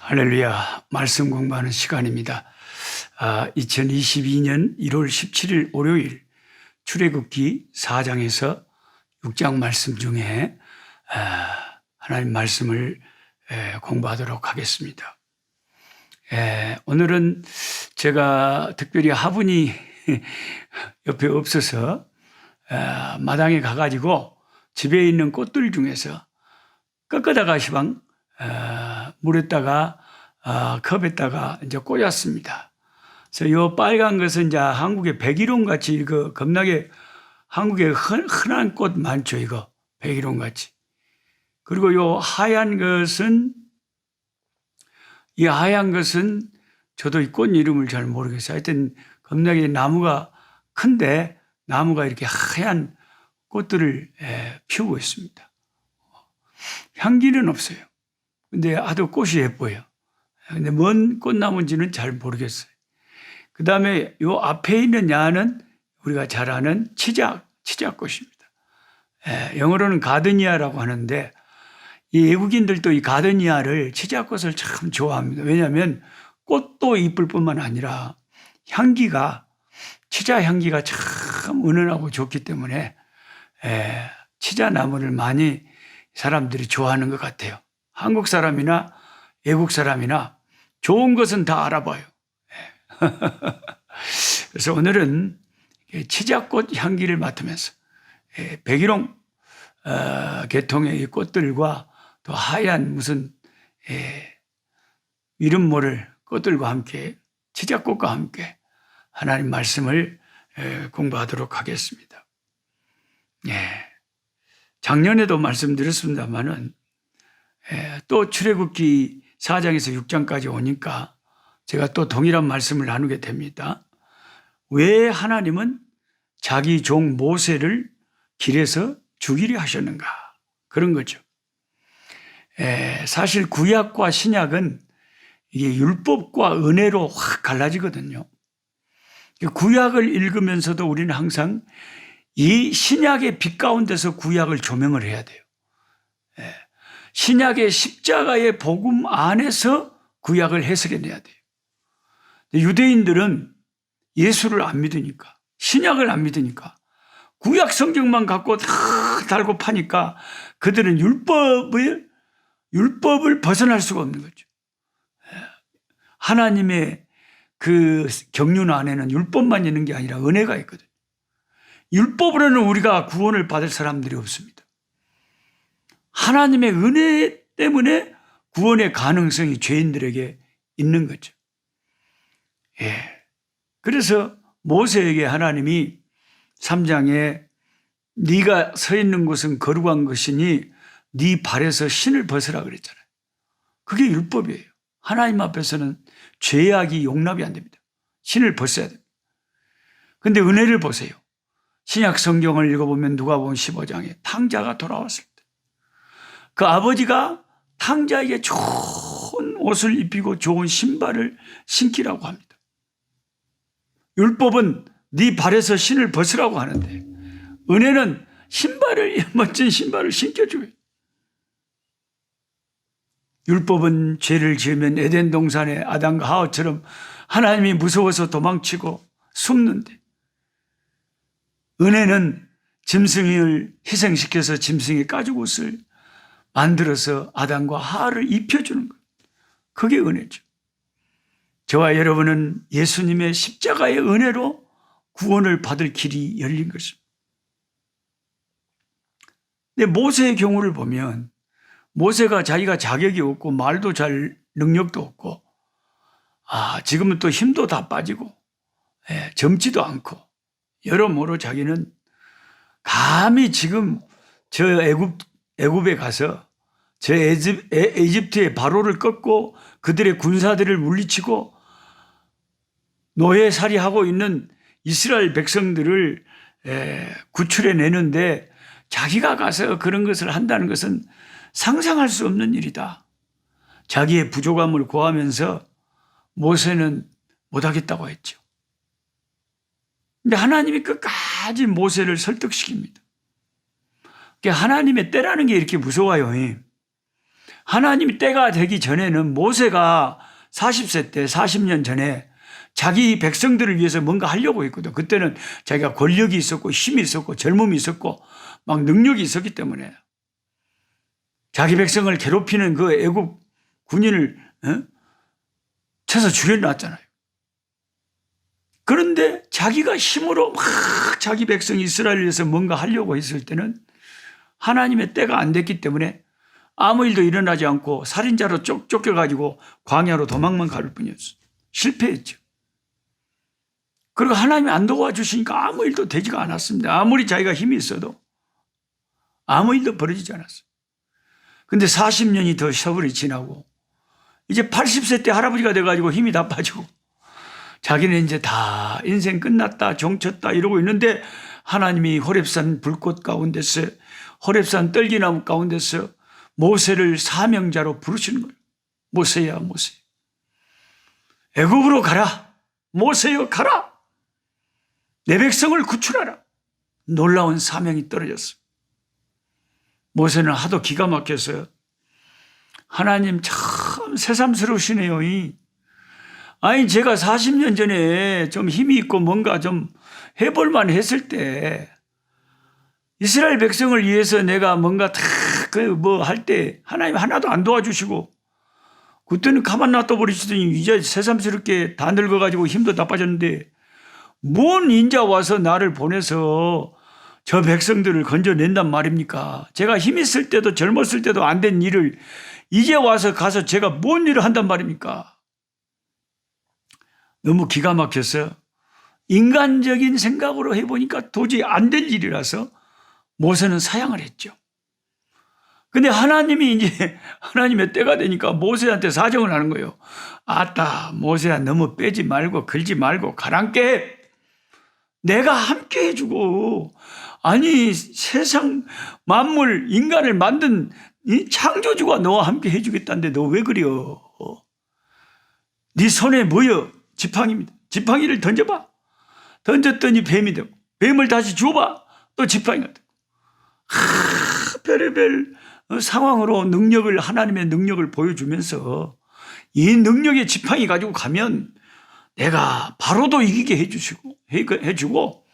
할렐루야. 말씀 공부하는 시간입니다. 2022년 1월 17일 월요일 출애굽기 4장에서 6장 말씀 중에 하나님 말씀을 공부하도록 하겠습니다. 오늘은 제가 특별히 화분이 옆에 없어서 마당에 가가지고 집에 있는 꽃들 중에서 꺾어다가 시방 물에다가 컵에다가 이제 꽂았습니다. 그래서 요 빨간 것은 이제 한국의 백일홍 같이 이거 겁나게 한국에 흔한 꽃 많죠. 이거 백일홍 같이. 그리고 요 하얀 것은 저도 이 꽃 이름을 잘 모르겠어요. 하여튼 겁나게 나무가 큰데 나무가 이렇게 하얀 꽃들을 피우고 있습니다. 향기는 없어요. 근데 아주 꽃이 예뻐요. 근데 뭔 꽃나무인지는 잘 모르겠어요. 그 다음에 요 앞에 있는 야는 우리가 잘 아는 치자꽃입니다. 영어로는 가드니아라고 하는데 이 외국인들도 이 가드니아를 치자꽃을 참 좋아합니다. 왜냐하면 꽃도 이쁠 뿐만 아니라 치자 향기가 참 은은하고 좋기 때문에 치자나무를 많이 사람들이 좋아하는 것 같아요. 한국 사람이나 외국 사람이나 좋은 것은 다 알아봐요. 그래서 오늘은 치자꽃 향기를 맡으면서 백일홍 계통의 이 꽃들과 또 하얀 무슨 이름 모를 꽃들과 함께 치자꽃과 함께 하나님 말씀을 공부하도록 하겠습니다. 작년에도 말씀드렸습니다마는 또 출애굽기 4장에서 6장까지 오니까 제가 또 동일한 말씀을 나누게 됩니다. 왜 하나님은 자기 종 모세를 길에서 죽이려 하셨는가? 그런 거죠. 사실 구약과 신약은 이게 율법과 은혜로 확 갈라지거든요. 구약을 읽으면서도 우리는 항상 이 신약의 빛 가운데서 구약을 조명을 해야 돼요. 신약의 십자가의 복음 안에서 구약을 해석해내야 돼요. 유대인들은 예수를 안 믿으니까, 신약을 안 믿으니까, 구약 성경만 갖고 다 달고 파니까 그들은 율법을 벗어날 수가 없는 거죠. 하나님의 그 경륜 안에는 율법만 있는 게 아니라 은혜가 있거든요. 율법으로는 우리가 구원을 받을 사람들이 없습니다. 하나님의 은혜 때문에 구원의 가능성이 죄인들에게 있는 거죠. 그래서 모세에게 하나님이 3장에 네가 서 있는 곳은 거룩한 것이니 네 발에서 신을 벗으라 그랬잖아요. 그게 율법이에요. 하나님 앞에서는 죄악이 용납이 안 됩니다. 신을 벗어야 됩니다. 그런데 은혜를 보세요. 신약 성경을 읽어보면 누가복음 15장에 탕자가 돌아왔을 때 그 아버지가 탕자에게 좋은 옷을 입히고 좋은 신발을 신기라고 합니다. 율법은 네 발에서 신을 벗으라고 하는데 은혜는 멋진 신발을 신겨줘요. 율법은 죄를 지으면 에덴 동산의 아담과 하와처럼 하나님이 무서워서 도망치고 숨는데 은혜는 짐승을 희생시켜서 짐승의 가죽옷을 만들어서 아담과 하와를 입혀주는 것. 그게 은혜죠. 저와 여러분은 예수님의 십자가의 은혜로 구원을 받을 길이 열린 것입니다. 근데 모세의 경우를 보면 모세가 자기가 자격이 없고 말도 잘 능력도 없고 지금은 또 힘도 다 빠지고 젊지도 않고 여러모로 자기는 감히 지금 저 애굽에 가서 저 에집트의 바로를 꺾고 그들의 군사들을 물리치고 노예살이하고 있는 이스라엘 백성들을 구출해내는데 자기가 가서 그런 것을 한다는 것은 상상할 수 없는 일이다. 자기의 부족함을 고하면서 모세는 못하겠다고 했죠. 근데 하나님이 끝까지 모세를 설득시킵니다. 하나님의 때라는 게 이렇게 무서워요. 하나님 때가 되기 전에는 모세가 40세 때 40년 전에 자기 백성들을 위해서 뭔가 하려고 했거든. 그때는 자기가 권력이 있었고 힘이 있었고 젊음이 있었고 막 능력이 있었기 때문에 자기 백성을 괴롭히는 그 애굽 군인을 쳐서 죽여놨잖아요. 그런데 자기가 힘으로 막 자기 백성 이스라엘을 위해서 뭔가 하려고 했을 때는 하나님의 때가 안 됐기 때문에 아무 일도 일어나지 않고 살인자로 쫓겨가지고 광야로 도망만 갈 뿐이었어. 실패했죠. 그리고 하나님이 안 도와주시니까 아무 일도 되지가 않았습니다. 아무리 자기가 힘이 있어도 아무 일도 벌어지지 않았어요. 근데 40년이 더 세월이 지나고 이제 80세 때 할아버지가 돼가지고 힘이 다 빠지고 자기는 이제 다 인생 끝났다 종쳤다 이러고 있는데 하나님이 호렙산 불꽃 가운데서 호렙산 떨기나무 가운데서 모세를 사명자로 부르시는 거예요. 모세야 모세 애굽으로 가라. 모세여 가라. 내 백성을 구출하라. 놀라운 사명이 떨어졌어. 모세는 하도 기가 막혀서 하나님 참 새삼스러우시네요. 아니 제가 40년 전에 좀 힘이 있고 뭔가 좀 해볼만 했을 때 이스라엘 백성을 위해서 내가 뭔가 다 뭐 할 때 하나님 하나도 안 도와주시고 그때는 가만 놔둬버리시더니 이제 새삼스럽게 다 늙어가지고 힘도 다 빠졌는데 뭔 인자 와서 나를 보내서 저 백성들을 건져낸단 말입니까? 제가 힘 있을 때도 젊었을 때도 안 된 일을 이제 와서 가서 제가 뭔 일을 한단 말입니까? 너무 기가 막혀서 인간적인 생각으로 해보니까 도저히 안 될 일이라서 모세는 사양을 했죠. 근데 하나님이 이제 하나님의 때가 되니까 모세한테 사정을 하는 거예요. 아따 모세야 너무 빼지 말고 걸지 말고 가랑께 내가 함께 해주고 아니 세상 만물 인간을 만든 이 창조주가 너와 함께 해주겠다는데 너 왜 그래요? 네 손에 뭐여? 지팡이입니다. 지팡이를 던져봐. 던졌더니 뱀이 되고 뱀을 다시 줘봐. 또 지팡이가 되고 별의별 상황으로 능력을 하나님의 능력을 보여주면서 이 능력의 지팡이 가지고 가면 내가 바로도 이기게 해주고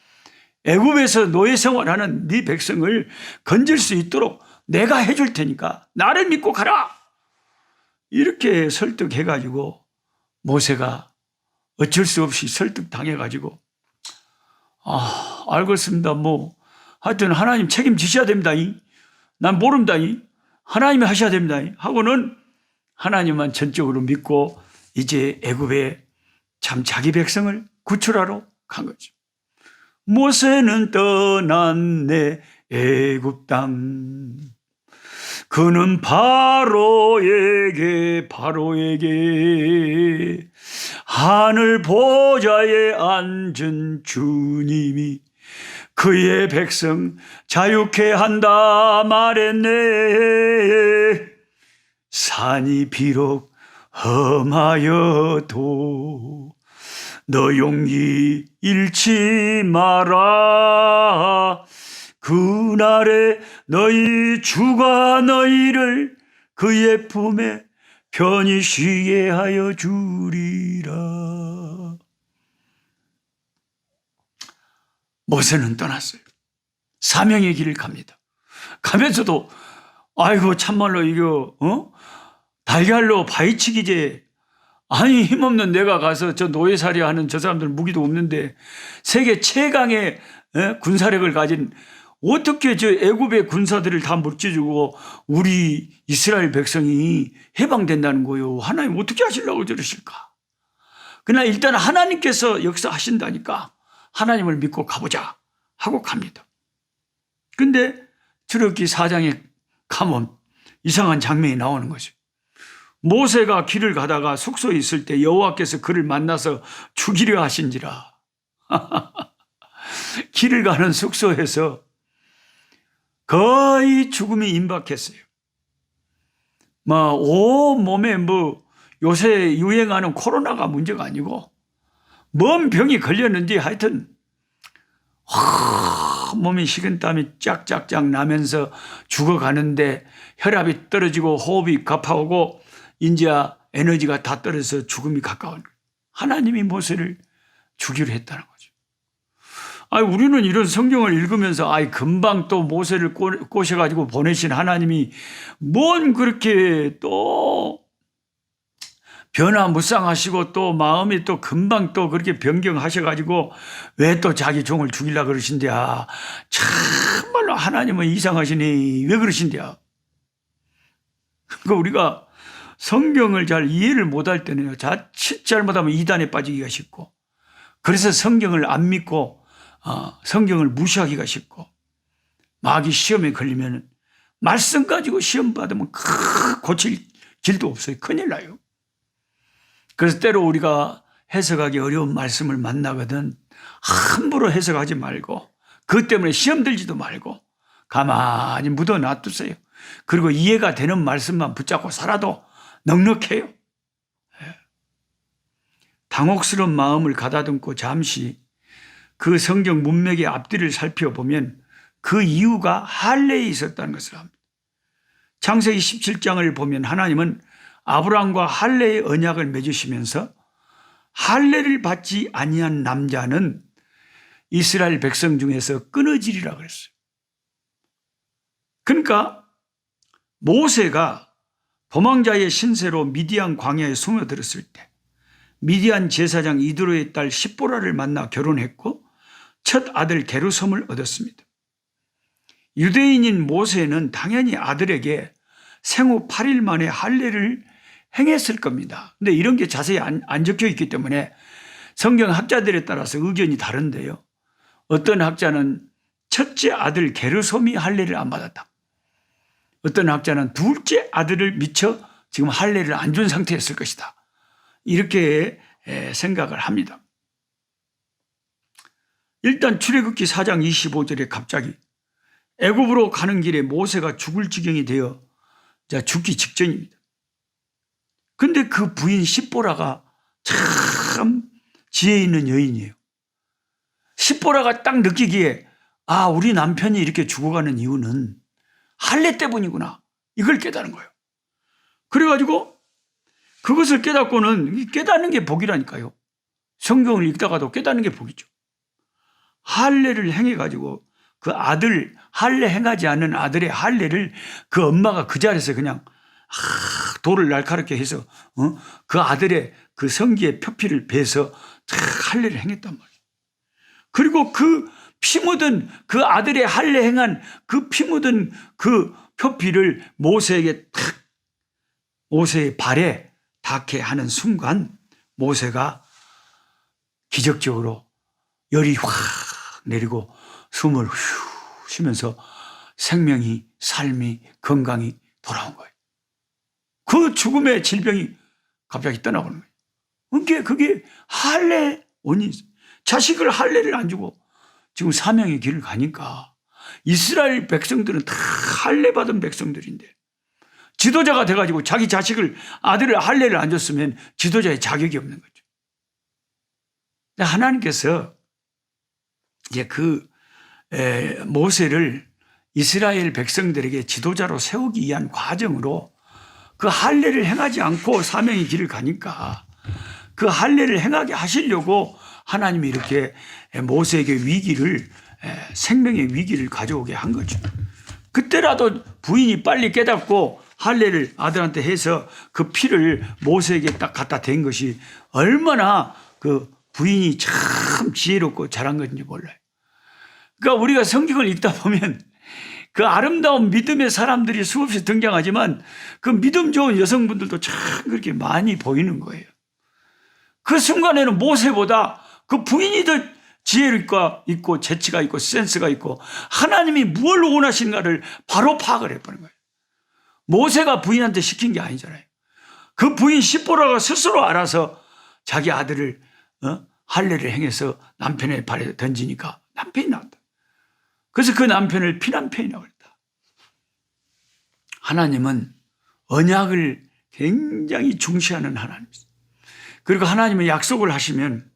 애굽에서 노예 생활하는 네 백성을 건질 수 있도록 내가 해줄 테니까 나를 믿고 가라. 이렇게 설득해가지고 모세가 어쩔 수 없이 설득당해가지고 알겠습니다. 뭐 하여튼 하나님 책임지셔야 됩니다. 난 모른다. 하나님이 하셔야 됩니다. 하고는 하나님만 전적으로 믿고 이제 애굽에 참 자기 백성을 구출하러 간 거죠. 모세는 떠났네 애굽 땅 그는 바로에게 하늘 보좌에 앉은 주님이 그의 백성 자유케 한다 말했네. 산이 비록 험하여도 너 용기 잃지 마라. 그날에 너희 주가 너희를 그의 품에 편히 쉬게 하여 주리라. 모세는 떠났어요. 사명의 길을 갑니다. 가면서도 아이고 참말로 이거 달걀로 바위치기제 아니 힘없는 내가 가서 저 노예살이 하는 저 사람들 무기도 없는데 세계 최강의 군사력을 가진 어떻게 저 애굽의 군사들을 다 물질주고 우리 이스라엘 백성이 해방된다는 거예요. 하나님 어떻게 하시려고 저러실까? 그러나 일단 하나님께서 역사하신다니까 하나님을 믿고 가보자 하고 갑니다. 근데 출애굽기 4장에 가면 이상한 장면이 나오는 거죠. 모세가 길을 가다가 숙소에 있을 때 여호와께서 그를 만나서 죽이려 하신지라. 길을 가는 숙소에서 거의 죽음이 임박했어요. 온 몸에 요새 유행하는 코로나가 문제가 아니고 뭔 병이 걸렸는지 하여튼 몸에 식은땀이 쫙쫙쫙 나면서 죽어가는데 혈압이 떨어지고 호흡이 가파오고 이제 에너지가 다 떨어져서 죽음이 가까운 거예요. 하나님이 모세를 죽이려 했다는 거죠. 우리는 이런 성경을 읽으면서 금방 또 모세를 꼬셔가지고 보내신 하나님이 뭔 그렇게 또 변화무쌍하시고 또 마음이 또 금방 또 그렇게 변경하셔가지고 왜 또 자기 종을 죽이려고 그러신대야. 참말로 하나님은 이상하시니 왜 그러신대야. 그러니까 우리가 성경을 잘 이해를 못할 때는요, 자칫 잘못하면 이단에 빠지기가 쉽고, 그래서 성경을 안 믿고 성경을 무시하기가 쉽고, 마귀 시험에 걸리면 말씀 가지고 시험 받으면 고칠 길도 없어요. 큰일 나요. 그래서 때로 우리가 해석하기 어려운 말씀을 만나거든 함부로 해석하지 말고, 그것 때문에 시험 들지도 말고 가만히 묻어 놔두세요. 그리고 이해가 되는 말씀만 붙잡고 살아도 넉넉해요. 당혹스러운 마음을 가다듬고 잠시 그 성경 문맥의 앞뒤를 살펴보면 그 이유가 할례에 있었다는 것을 합니다. 창세기 17장을 보면 하나님은 아브라함과 할례의 언약을 맺으시면서 할례를 받지 아니한 남자는 이스라엘 백성 중에서 끊어지리라 그랬어요. 그러니까 모세가 도망자의 신세로 미디안 광야에 숨어들었을 때 미디안 제사장 이드로의 딸 십보라를 만나 결혼했고 첫 아들 게르솜을 얻었습니다. 유대인인 모세는 당연히 아들에게 생후 8일 만에 할례를 행했을 겁니다. 근데 이런 게 자세히 안 적혀 있기 때문에 성경 학자들에 따라서 의견이 다른데요. 어떤 학자는 첫째 아들 게르솜이 할례를 안 받았다. 어떤 학자는 둘째 아들을 미처 지금 할례를 안 준 상태였을 것이다. 이렇게 생각을 합니다. 일단 출애굽기 4장 25절에 갑자기 애굽으로 가는 길에 모세가 죽을 지경이 되어 죽기 직전입니다. 근데 그 부인 십보라가 참 지혜 있는 여인이에요. 십보라가 딱 느끼기에 우리 남편이 이렇게 죽어가는 이유는 할례 때문이구나. 이걸 깨달은 거예요. 그래가지고 그것을 깨닫고는 깨닫는 게 복이라니까요. 성경을 읽다가도 깨닫는 게 복이죠. 할례를 행해가지고 그 아들 할례 행하지 않는 아들의 할례를 그 엄마가 그 자리에서 그냥 돌을 날카롭게 해서 그 아들의 그 성기의 표피를 베서 할례를 행했단 말이에요. 그리고 그 피 묻은 그 아들의 할례 행한 그 피 묻은 그 표피를 모세에게 탁 모세의 발에 닿게 하는 순간 모세가 기적적으로 열이 확 내리고 숨을 후 쉬면서 생명이 삶이 건강이 돌아온 거예요. 그 죽음의 질병이 갑자기 떠나버린 거예요. 그러니까 그게 할례 원인이 있어요. 자식을 할례를 안 주고 지금 사명의 길을 가니까 이스라엘 백성들은 다 할례 받은 백성들인데 지도자가 돼가지고 자기 자식을 아들을 할례를 안 줬으면 지도자의 자격이 없는 거죠. 하나님께서 이제 모세를 이스라엘 백성들에게 지도자로 세우기 위한 과정으로 그 할례를 행하지 않고 사명의 길을 가니까 그 할례를 행하게 하시려고 하나님이 이렇게 모세에게 생명의 위기를 가져오게 한 거죠. 그때라도 부인이 빨리 깨닫고 할례를 아들한테 해서 그 피를 모세에게 딱 갖다 댄 것이 얼마나 그 부인이 참 지혜롭고 잘한 건지 몰라요. 그러니까 우리가 성경을 읽다 보면 그 아름다운 믿음의 사람들이 수없이 등장하지만 그 믿음 좋은 여성분들도 참 그렇게 많이 보이는 거예요. 그 순간에는 모세보다 그 부인이 더 지혜가 있고 재치가 있고 센스가 있고 하나님이 무엇을 원하시는가를 바로 파악을 해버린 거예요. 모세가 부인한테 시킨 게 아니잖아요. 그 부인 십보라가 스스로 알아서 자기 아들을 할례를 행해서 남편의 발에 던지니까 남편이 나왔다. 그래서 그 남편을 피난편이라고 했다. 하나님은 언약을 굉장히 중시하는 하나님이세요. 그리고 하나님은 약속을 하시면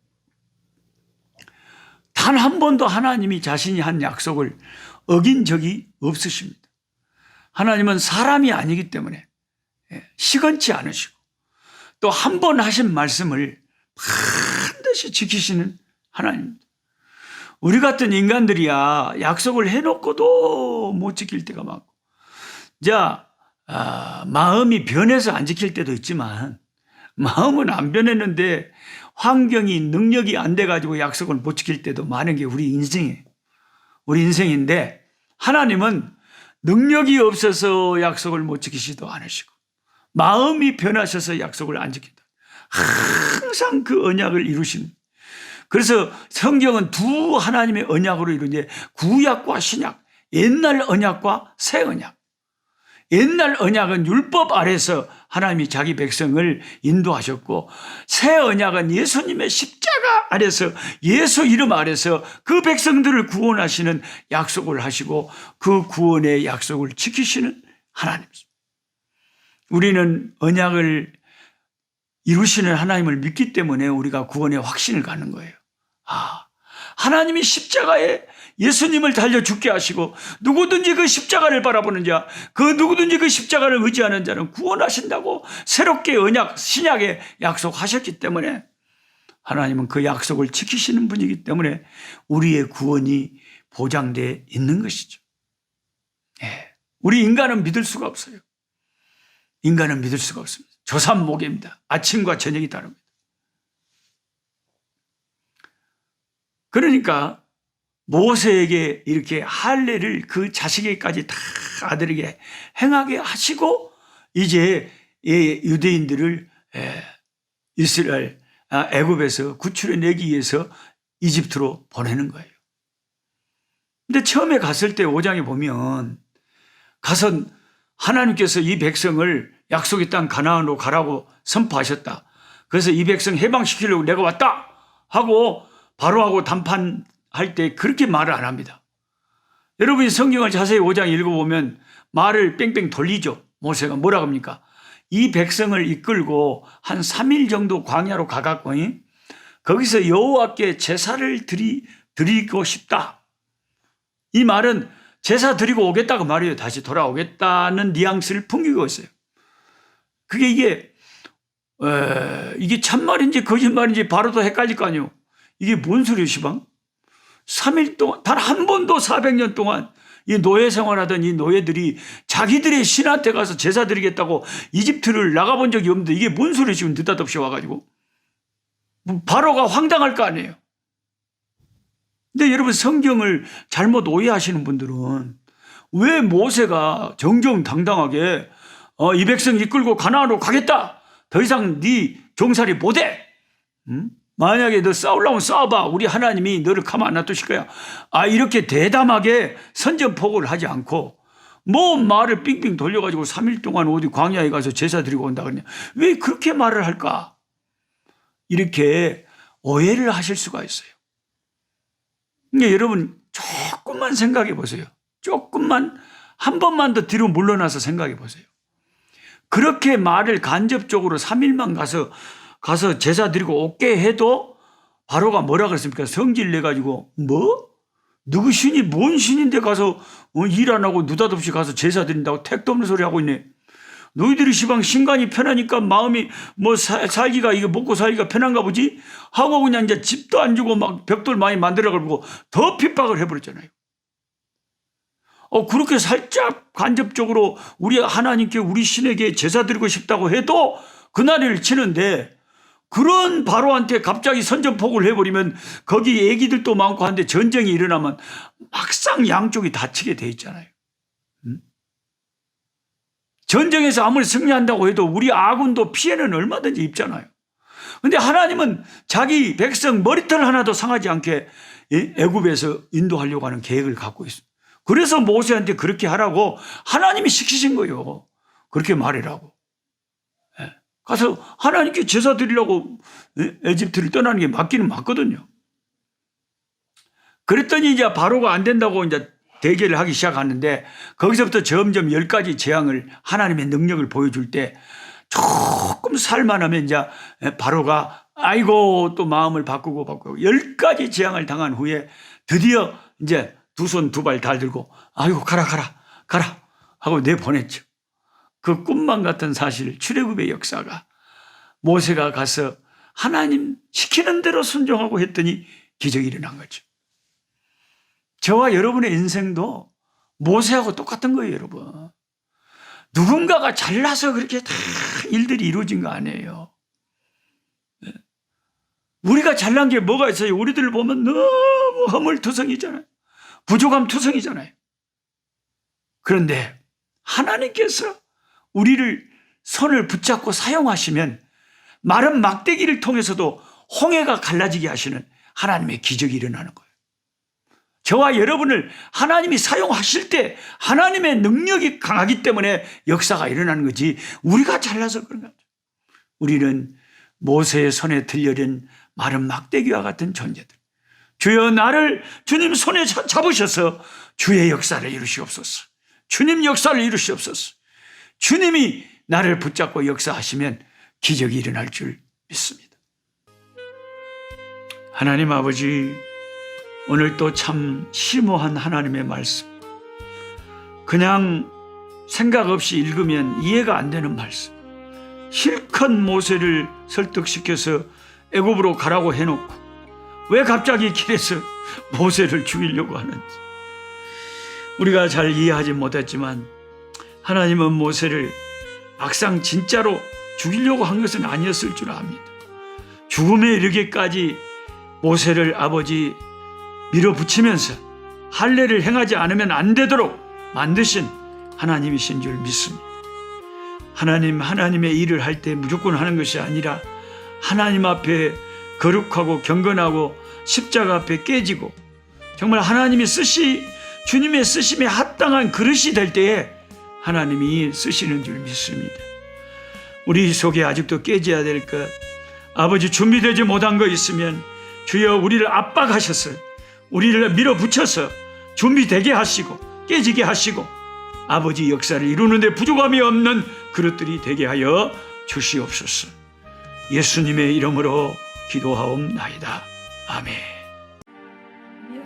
다 단 한 번도 하나님이 자신이 한 약속을 어긴 적이 없으십니다. 하나님은 사람이 아니기 때문에 시건치 않으시고 또 한 번 하신 말씀을 반드시 지키시는 하나님입니다. 우리 같은 인간들이야 약속을 해놓고도 못 지킬 때가 많고, 마음이 변해서 안 지킬 때도 있지만 마음은 안 변했는데 환경이 능력이 안 돼가지고 약속을 못 지킬 때도 많은 게 우리 인생이에요. 우리 인생인데 하나님은 능력이 없어서 약속을 못 지키지도 않으시고 마음이 변하셔서 약속을 안 지킨다. 항상 그 언약을 이루시는. 그래서 성경은 두 하나님의 언약으로 이루어진 구약과 신약, 옛날 언약과 새 언약. 옛날 언약은 율법 아래서 하나님이 자기 백성을 인도하셨고, 새 언약은 예수님의 십자가 아래서, 예수 이름 아래서 그 백성들을 구원하시는 약속을 하시고 그 구원의 약속을 지키시는 하나님입니다. 우리는 언약을 이루시는 하나님을 믿기 때문에 우리가 구원의 확신을 갖는 거예요. 하나님이 십자가에 예수님을 달려 죽게 하시고 누구든지 그 십자가를 바라보는 자, 누구든지 그 십자가를 의지하는 자는 구원하신다고 새롭게 언약, 신약에 약속하셨기 때문에 하나님은 그 약속을 지키시는 분이기 때문에 우리의 구원이 보장되어 있는 것이죠. 우리 인간은 믿을 수가 없어요. 인간은 믿을 수가 없습니다. 조삼모계입니다. 아침과 저녁이 다릅니다. 그러니까 모세에게 이렇게 할례를 그 자식에게까지 다 아들에게 행하게 하시고 이제 유대인들을 이스라엘 애굽에서 구출해내기 위해서 이집트로 보내는 거예요. 근데 처음에 갔을 때 5장에 보면 가서 하나님께서 이 백성을 약속의 땅 가나안으로 가라고 선포하셨다. 그래서 이 백성 해방시키려고 내가 왔다 하고 바로하고 담판할 때 그렇게 말을 안 합니다. 여러분이 성경을 자세히 5장 읽어보면 말을 뺑뺑 돌리죠. 모세가 뭐라고 합니까? 이 백성을 이끌고 한 3일 정도 광야로 가갖고 거기서 여호와께 제사를 드리고 싶다. 이 말은 제사 드리고 오겠다고 말이에요. 다시 돌아오겠다는 뉘앙스를 풍기고 있어요. 그게 이게 참말인지 거짓말인지 바로도 헷갈릴 거 아니에요. 이게 뭔 소리예요, 시방? 3일 동안, 단 한 번도 400년 동안 이 노예 생활하던 이 노예들이 자기들의 신한테 가서 제사 드리겠다고 이집트를 나가본 적이 없는데 이게 뭔 소리예요, 지금 느닷없이 와가지고? 바로가 황당할 거 아니에요. 근데 여러분 성경을 잘못 오해하시는 분들은 왜 모세가 정정당당하게 이 백성 이끌고 가나안으로 가겠다. 더 이상 네 종살이 못해. 만약에 너 싸우려면 싸워봐. 우리 하나님이 너를 가만 안 놔두실 거야. 이렇게 대담하게 선전포고를 하지 않고 뭐 말을 빙빙 돌려가지고 3일 동안 어디 광야에 가서 제사 드리고 온다 그러냐. 왜 그렇게 말을 할까? 이렇게 오해를 하실 수가 있어요. 그러니까 여러분 조금만 생각해 보세요. 조금만 한 번만 더 뒤로 물러나서 생각해 보세요. 그렇게 말을 간접적으로 3일만 가서 제사 드리고 올게 해도 바로가 뭐라 그랬습니까? 성질 내가지고 뭐? 누구 신이 뭔 신인데 가서 일 안 하고 느닷없이 가서 제사 드린다고 택도 없는 소리 하고 있네. 너희들이 시방 신간이 편하니까 마음이 뭐 살기가 이게 먹고 살기가 편한가 보지? 하고 그냥 이제 집도 안 주고 막 벽돌 많이 만들어가지고 더 핍박을 해버렸잖아요. 그렇게 살짝 간접적으로 우리 하나님께 우리 신에게 제사 드리고 싶다고 해도 그날을 치는데 그런 바로한테 갑자기 선전포고를 해버리면 거기 애기들도 많고 한데 전쟁이 일어나면 막상 양쪽이 다치게 돼 있잖아요. 전쟁에서 아무리 승리한다고 해도 우리 아군도 피해는 얼마든지 입잖아요. 근데 하나님은 자기 백성 머리털 하나도 상하지 않게 애굽에서 인도하려고 하는 계획을 갖고 있어요. 그래서 모세한테 그렇게 하라고 하나님이 시키신 거예요. 그렇게 말해라고. 가서 하나님께 제사 드리려고 에집트를 떠나는 게 맞기는 맞거든요. 그랬더니 이제 바로가 안 된다고 이제 대결을 하기 시작하는데 거기서부터 점점 10가지 재앙을 하나님의 능력을 보여줄 때 조금 살만하면 이제 바로가 아이고, 또 마음을 바꾸고 10가지 재앙을 당한 후에 드디어 이제 두 손 두 발 다 들고 아이고 가라 하고 내보냈죠. 그 꿈만 같은 사실, 출애굽의 역사가 모세가 가서 하나님 시키는 대로 순종하고 했더니 기적이 일어난 거죠. 저와 여러분의 인생도 모세하고 똑같은 거예요, 여러분. 누군가가 잘나서 그렇게 다 일들이 이루어진 거 아니에요. 우리가 잘난 게 뭐가 있어요? 우리들 보면 너무 허물투성이잖아요. 부족함 투성이잖아요. 그런데 하나님께서 우리를 손을 붙잡고 사용하시면 마른 막대기를 통해서도 홍해가 갈라지게 하시는 하나님의 기적이 일어나는 거예요. 저와 여러분을 하나님이 사용하실 때 하나님의 능력이 강하기 때문에 역사가 일어나는 거지, 우리가 잘나서 그런 거죠. 우리는 모세의 손에 들려진 마른 막대기와 같은 존재들. 주여, 나를 주님 손에 잡으셔서 주의 역사를 이루시옵소서. 주님 역사를 이루시옵소서. 주님이 나를 붙잡고 역사하시면 기적이 일어날 줄 믿습니다. 하나님 아버지, 오늘 또 참 심오한 하나님의 말씀, 그냥 생각 없이 읽으면 이해가 안 되는 말씀, 실컷 모세를 설득시켜서 애굽으로 가라고 해놓고 왜 갑자기 길에서 모세를 죽이려고 하는지 우리가 잘 이해하지 못했지만, 하나님은 모세를 막상 진짜로 죽이려고 한 것은 아니었을 줄 압니다. 죽음에 이르기까지 모세를 아버지 밀어붙이면서 할례를 행하지 않으면 안 되도록 만드신 하나님이신 줄 믿습니다. 하나님의 일을 할 때 무조건 하는 것이 아니라 하나님 앞에 거룩하고 경건하고 십자가 앞에 깨지고 정말 주님의 쓰심에 합당한 그릇이 될 때에 하나님이 쓰시는 줄 믿습니다. 우리 속에 아직도 깨져야 될 것, 아버지 준비되지 못한 거 있으면 주여 우리를 압박하셔서 우리를 밀어붙여서 준비되게 하시고 깨지게 하시고 아버지 역사를 이루는데 부족함이 없는 그릇들이 되게 하여 주시옵소서. 예수님의 이름으로 기도하옵나이다. 아멘.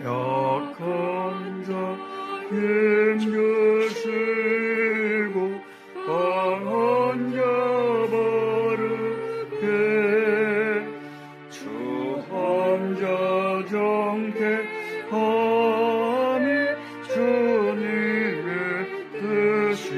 약한 자 힘주시고 강한 자 바르게 주한 자 정케하니 주님의 뜻이